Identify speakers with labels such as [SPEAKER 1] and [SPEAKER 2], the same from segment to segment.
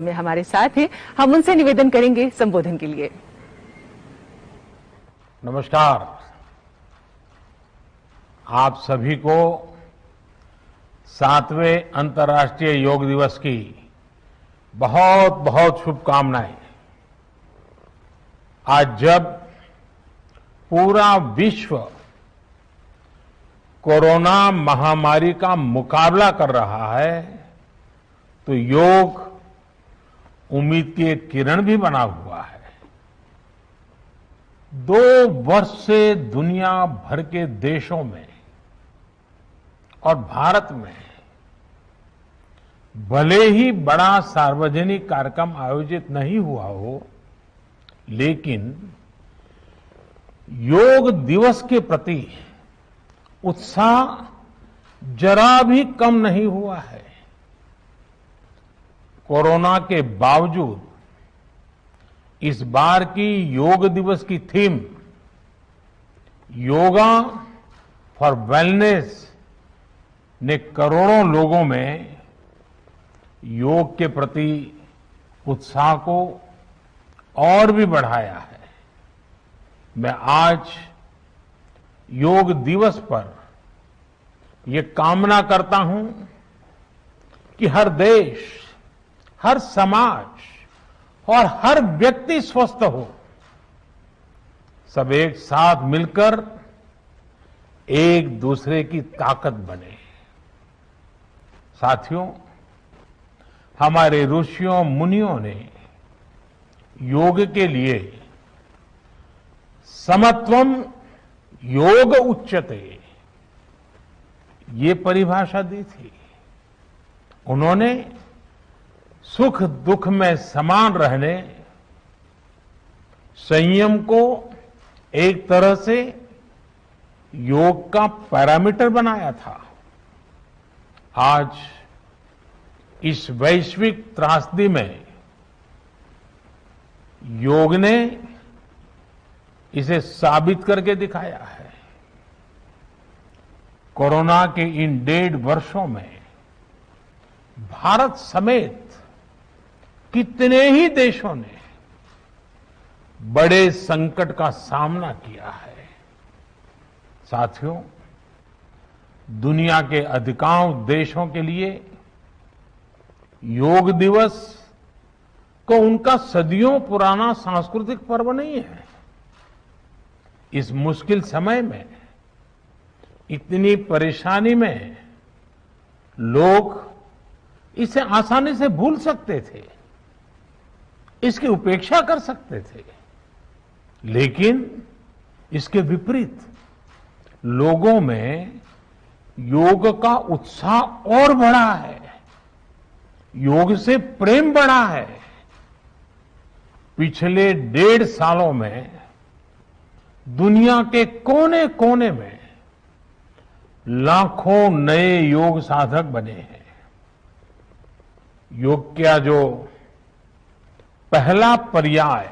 [SPEAKER 1] में हमारे साथ हैं, हम उनसे निवेदन करेंगे संबोधन के लिए।
[SPEAKER 2] नमस्कार। आप सभी को 7वें अंतर्राष्ट्रीय योग दिवस की बहुत बहुत शुभकामनाएं। आज जब पूरा विश्व कोरोना महामारी का मुकाबला कर रहा है तो योग उम्मीद की एक किरण भी बना हुआ है। 2 वर्ष से दुनिया भर के देशों में और भारत में भले ही बड़ा सार्वजनिक कार्यक्रम आयोजित नहीं हुआ हो, लेकिन योग दिवस के प्रति उत्साह जरा भी कम नहीं हुआ है। कोरोना के बावजूद इस बार की योग दिवस की थीम योगा फॉर वेलनेस ने करोड़ों लोगों में योग के प्रति उत्साह को और भी बढ़ाया है। मैं आज योग दिवस पर यह कामना करता हूं कि हर देश, हर समाज और हर व्यक्ति स्वस्थ हो, सब एक साथ मिलकर एक दूसरे की ताकत बने। साथियों, हमारे ऋषियों मुनियों ने योग के लिए समत्वम योग उच्यते ये परिभाषा दी थी। उन्होंने सुख दुख में समान रहने, संयम को एक तरह से योग का पैरामीटर बनाया था। आज इस वैश्विक त्रासदी में योग ने इसे साबित करके दिखाया है। कोरोना के इन 1.5 वर्षों में भारत समेत कितने ही देशों ने बड़े संकट का सामना किया है। साथियों, दुनिया के अधिकांश देशों के लिए योग दिवस को उनका सदियों पुराना सांस्कृतिक पर्व नहीं है। इस मुश्किल समय में, इतनी परेशानी में लोग इसे आसानी से भूल सकते थे, इसकी उपेक्षा कर सकते थे, लेकिन इसके विपरीत लोगों में योग का उत्साह और बढ़ा है, योग से प्रेम बढ़ा है। पिछले 1.5 सालों में दुनिया के कोने कोने में लाखों नए योग साधक बने हैं। योग का जो पहला पर्याय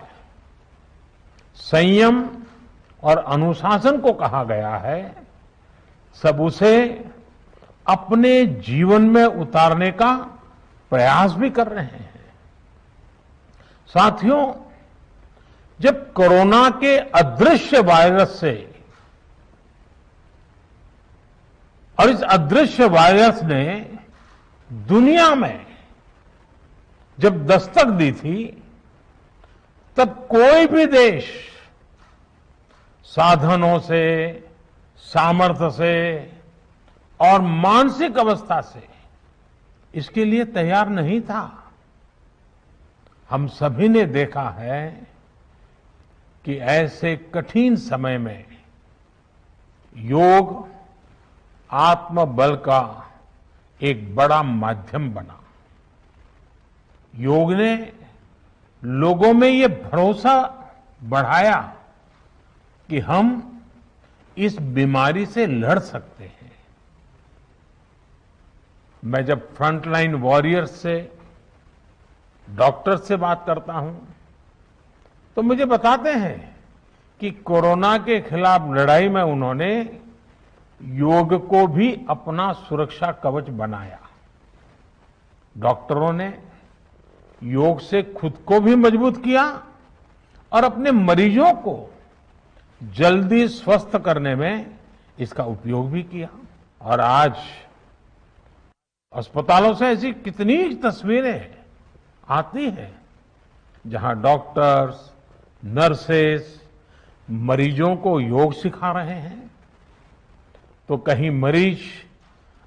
[SPEAKER 2] संयम और अनुशासन को कहा गया है, सब उसे अपने जीवन में उतारने का प्रयास भी कर रहे हैं। साथियों, जब कोरोना के अदृश्य वायरस से और इस अदृश्य वायरस ने दुनिया में जब दस्तक दी थी, तब कोई भी देश साधनों से, सामर्थ्य से और मानसिक अवस्था से इसके लिए तैयार नहीं था। हम सभी ने देखा है कि ऐसे कठिन समय में योग आत्मबल का एक बड़ा माध्यम बना। योग ने लोगों में ये भरोसा बढ़ाया कि हम इस बीमारी से लड़ सकते हैं। मैं जब फ्रंटलाइन वॉरियर्स से, डॉक्टर से बात करता हूं तो मुझे बताते हैं कि कोरोना के खिलाफ लड़ाई में उन्होंने योग को भी अपना सुरक्षा कवच बनाया। डॉक्टरों ने योग से खुद को भी मजबूत किया और अपने मरीजों को जल्दी स्वस्थ करने में इसका उपयोग भी किया। और आज अस्पतालों से ऐसी कितनी तस्वीरें आती हैं जहां डॉक्टर्स, नर्सेस मरीजों को योग सिखा रहे हैं, तो कहीं मरीज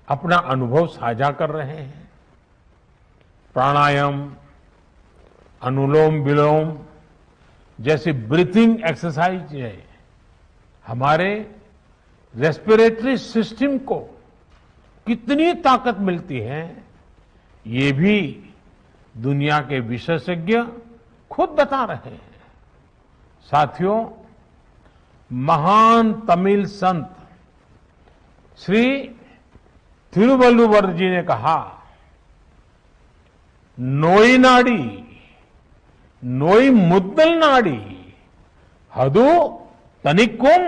[SPEAKER 2] अपना अनुभव साझा कर रहे हैं। प्राणायाम, अनुलोम विलोम जैसी ब्रीथिंग एक्सरसाइज है हमारे रेस्पिरेटरी सिस्टम को कितनी ताकत मिलती है, ये भी दुनिया के विशेषज्ञ खुद बता रहे हैं। साथियों, महान तमिल संत श्री तिरुवल्लुवर जी ने कहा, नोई नाडी नोई मुद्दल नाडी हदु तनिक्कुम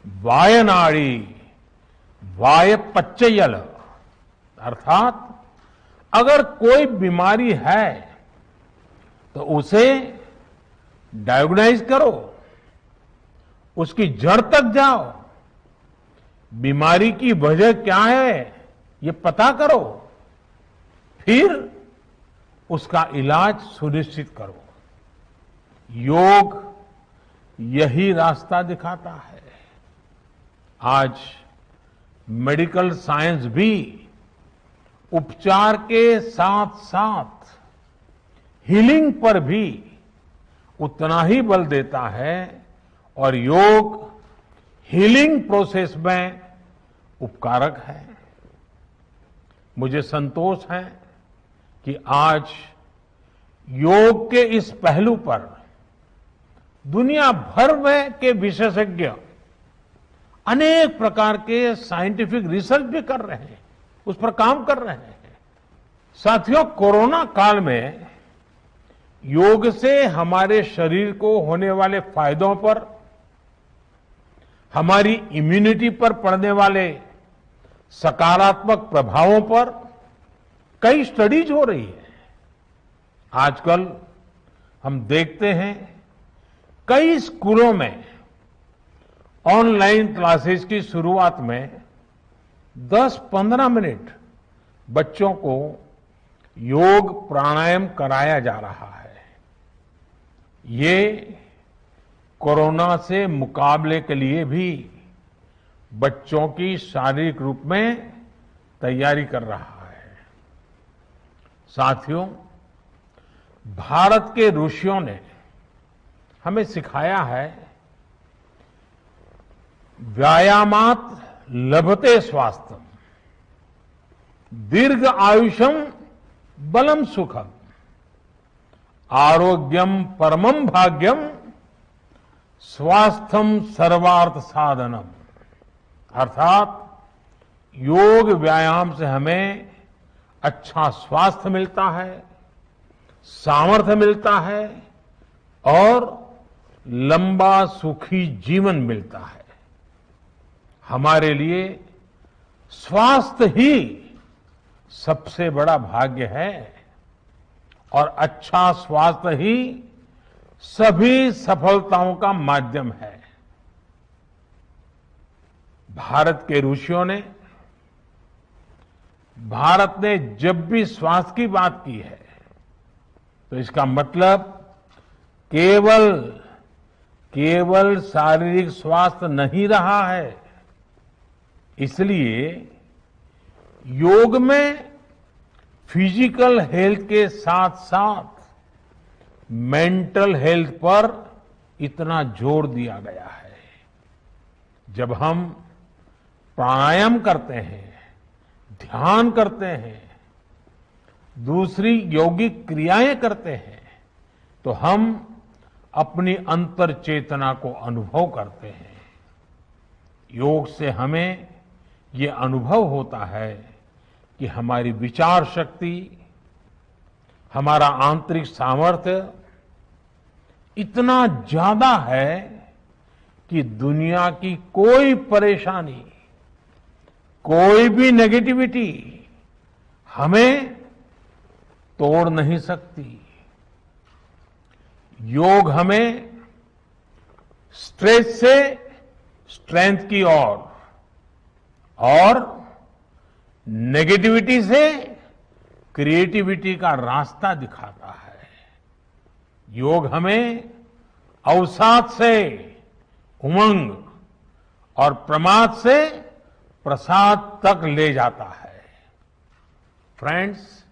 [SPEAKER 2] वायनाडी वाय पच्चयल। अर्थात अगर कोई बीमारी है तो उसे डायग्नाइज करो, उसकी जड़ तक जाओ, बीमारी की वजह क्या है ये पता करो, फिर उसका इलाज सुनिश्चित करो। योग यही रास्ता दिखाता है। आज मेडिकल साइंस भी उपचार के साथ साथ हीलिंग पर भी उतना ही बल देता है और योग हीलिंग प्रोसेस में उपकारक है। मुझे संतोष है कि आज योग के इस पहलू पर दुनिया भर में के विशेषज्ञ अनेक प्रकार के साइंटिफिक रिसर्च भी कर रहे हैं, उस पर काम कर रहे हैं। साथियों, कोरोना काल में योग से हमारे शरीर को होने वाले फायदों पर, हमारी इम्यूनिटी पर पड़ने वाले सकारात्मक प्रभावों पर कई स्टडीज हो रही है। आजकल हम देखते हैं कई स्कूलों में ऑनलाइन क्लासेस की शुरुआत में 10-15 मिनट बच्चों को योग प्राणायाम कराया जा रहा है। ये कोरोना से मुकाबले के लिए भी बच्चों की शारीरिक रूप में तैयारी कर रहा है। साथियों, भारत के ऋषियों ने हमें सिखाया है, व्यायामात लभते स्वास्थ्यम, दीर्घ आयुषम बलम सुखम, आरोग्यम परमम भाग्यम, स्वास्थ्यम सर्वार्थ साधनम। अर्थात योग व्यायाम से हमें अच्छा स्वास्थ्य मिलता है, सामर्थ्य मिलता है और लंबा सुखी जीवन मिलता है। हमारे लिए स्वास्थ्य ही सबसे बड़ा भाग्य है और अच्छा स्वास्थ्य ही सभी सफलताओं का माध्यम है। भारत के ऋषियों ने, भारत ने जब भी स्वास्थ्य की बात की है तो इसका मतलब केवल शारीरिक स्वास्थ्य नहीं रहा है। इसलिए योग में फिजिकल हेल्थ के साथ साथ मेंटल हेल्थ पर इतना जोर दिया गया है। जब हम प्राणायाम करते हैं, ध्यान करते हैं, दूसरी यौगिक क्रियाएं करते हैं, तो हम अपनी अंतर चेतना को अनुभव करते हैं। योग से हमें ये अनुभव होता है कि हमारी विचार शक्ति, हमारा आंतरिक सामर्थ्य इतना ज्यादा है कि दुनिया की कोई परेशानी, कोई भी नेगेटिविटी हमें तोड़ नहीं सकती। योग हमें स्ट्रेस से स्ट्रेंथ की ओर और नेगेटिविटी से क्रिएटिविटी का रास्ता दिखाता है। योग हमें अवसाद से उमंग और प्रमाद से प्रसाद तक ले जाता है। Friends,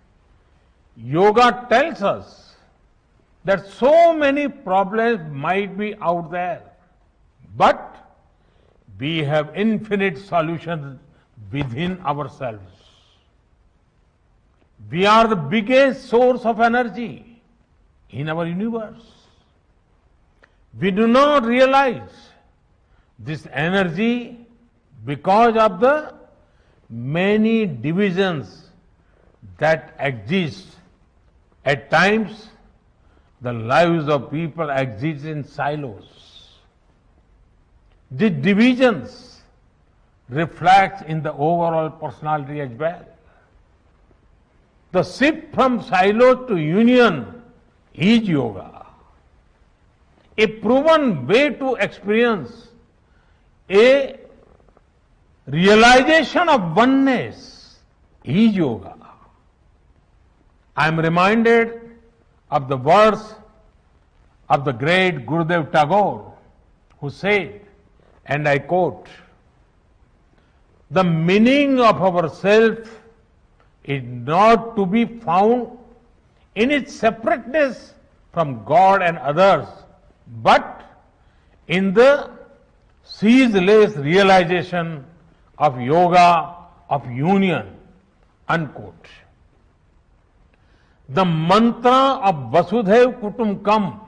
[SPEAKER 2] yoga tells us that so many problems might be out there, but we have infinite solutions within ourselves. We are the biggest source of energy in our universe. We do not realize this energy because of the many divisions that exist. At times, the lives of people exist in silos. These divisions reflect in the overall personality as well. The shift from silo to union is yoga. A proven way to experience a realization of oneness is yoga. I am reminded of the words of the great Gurudev Tagore, who said, and I quote, "The meaning of our self is not to be found in its separateness from God and others, but in the ceaseless realization of yoga, of union," unquote. The mantra of Vasudhaiv Kutumbakam,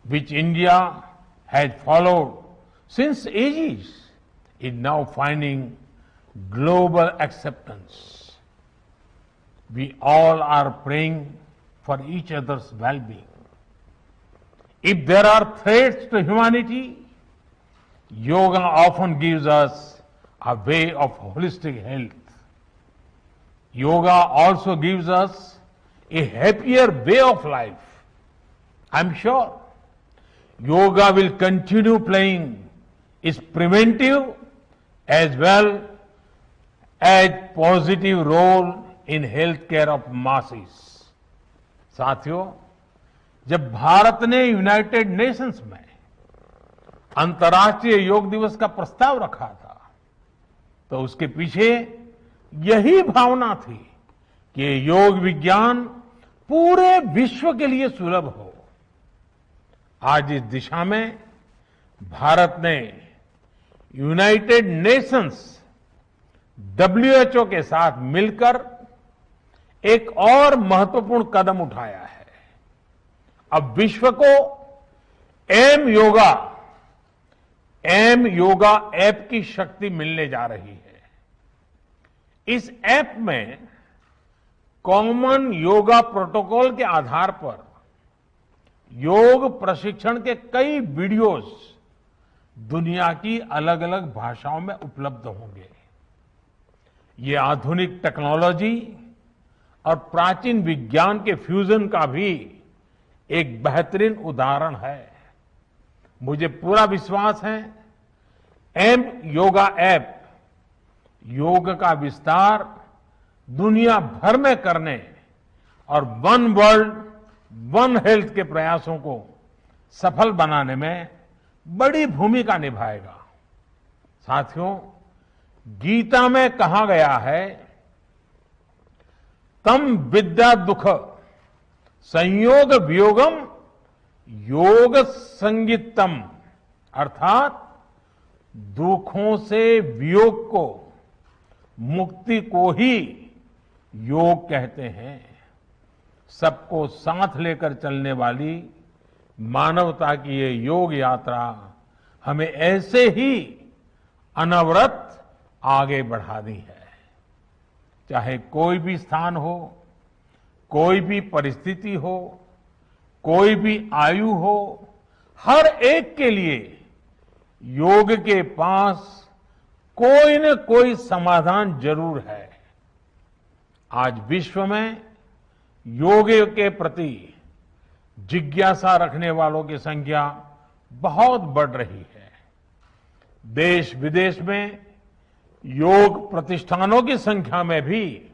[SPEAKER 2] which India has followed since ages, is now finding global acceptance. We all are praying for each other's well-being. If there are threats to humanity, yoga often gives us a way of holistic health. Yoga also gives us a happier way of life. I'm sure yoga will continue playing its preventive as well as positive role in healthcare of masses. साथियों, जब भारत ने United Nations में अंतर्राष्ट्रीय योग दिवस का प्रस्ताव रखा था, तो उसके पीछे यही भावना थी कि योग विज्ञान पूरे विश्व के लिए सुलभ हो। आज इस दिशा में भारत ने यूनाइटेड नेशंस WHO के साथ मिलकर एक और महत्वपूर्ण कदम उठाया है। अब विश्व को एम योगा ऐप की शक्ति मिलने जा रही है। इस ऐप में कॉमन योगा प्रोटोकॉल के आधार पर योग प्रशिक्षण के कई वीडियोस दुनिया की अलग अलग भाषाओं में उपलब्ध होंगे। ये आधुनिक टेक्नोलॉजी और प्राचीन विज्ञान के फ्यूजन का भी एक बेहतरीन उदाहरण है। मुझे पूरा विश्वास है एम योगा ऐप योग का विस्तार दुनिया भर में करने और वन वर्ल्ड वन हेल्थ के प्रयासों को सफल बनाने में बड़ी भूमिका निभाएगा। साथियों, गीता में कहा गया है, तम विद्या दुख संयोग वियोगम योग संगीतम, अर्थात दुखों से वियोग को, मुक्ति को ही योग कहते हैं। सबको साथ लेकर चलने वाली मानवता की ये योग यात्रा हमें ऐसे ही अनवरत आगे बढ़ानी है। चाहे कोई भी स्थान हो, कोई भी परिस्थिति हो, कोई भी आयु हो, हर एक के लिए योग के पास कोई न कोई समाधान जरूर है। आज विश्व में योग के प्रति जिज्ञासा रखने वालों की संख्या बहुत बढ़ रही है। देश विदेश में योग प्रतिष्ठानों की संख्या में भी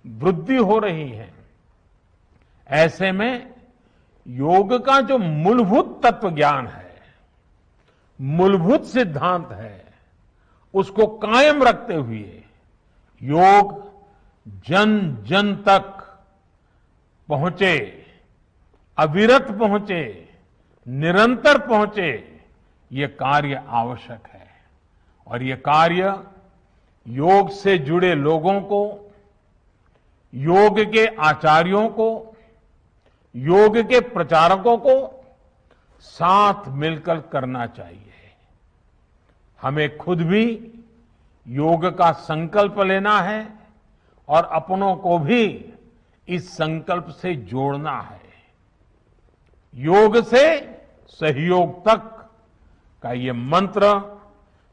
[SPEAKER 2] वृद्धि हो रही है। ऐसे में योग का जो मूलभूत तत्व ज्ञान है, मूलभूत सिद्धांत है, उसको कायम रखते हुए योग जन जन तक पहुंचे, अविरत पहुंचे, निरंतर पहुंचे, ये कार्य आवश्यक है। और ये कार्य योग से जुड़े लोगों को, योग के आचार्यों को, योग के प्रचारकों को साथ मिलकर करना चाहिए। हमें खुद भी योग का संकल्प लेना है और अपनों को भी इस संकल्प से जोड़ना है। योग से सहयोग तक का ये मंत्र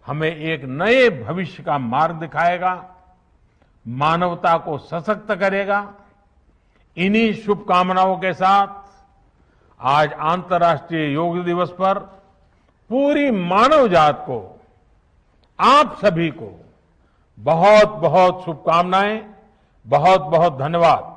[SPEAKER 2] हमें एक नए भविष्य का मार्ग दिखाएगा, मानवता को सशक्त करेगा। इन्हीं शुभकामनाओं के साथ आज अंतर्राष्ट्रीय योग दिवस पर पूरी मानव जात को, आप सभी को बहुत बहुत शुभकामनाएं, बहुत बहुत धन्यवाद।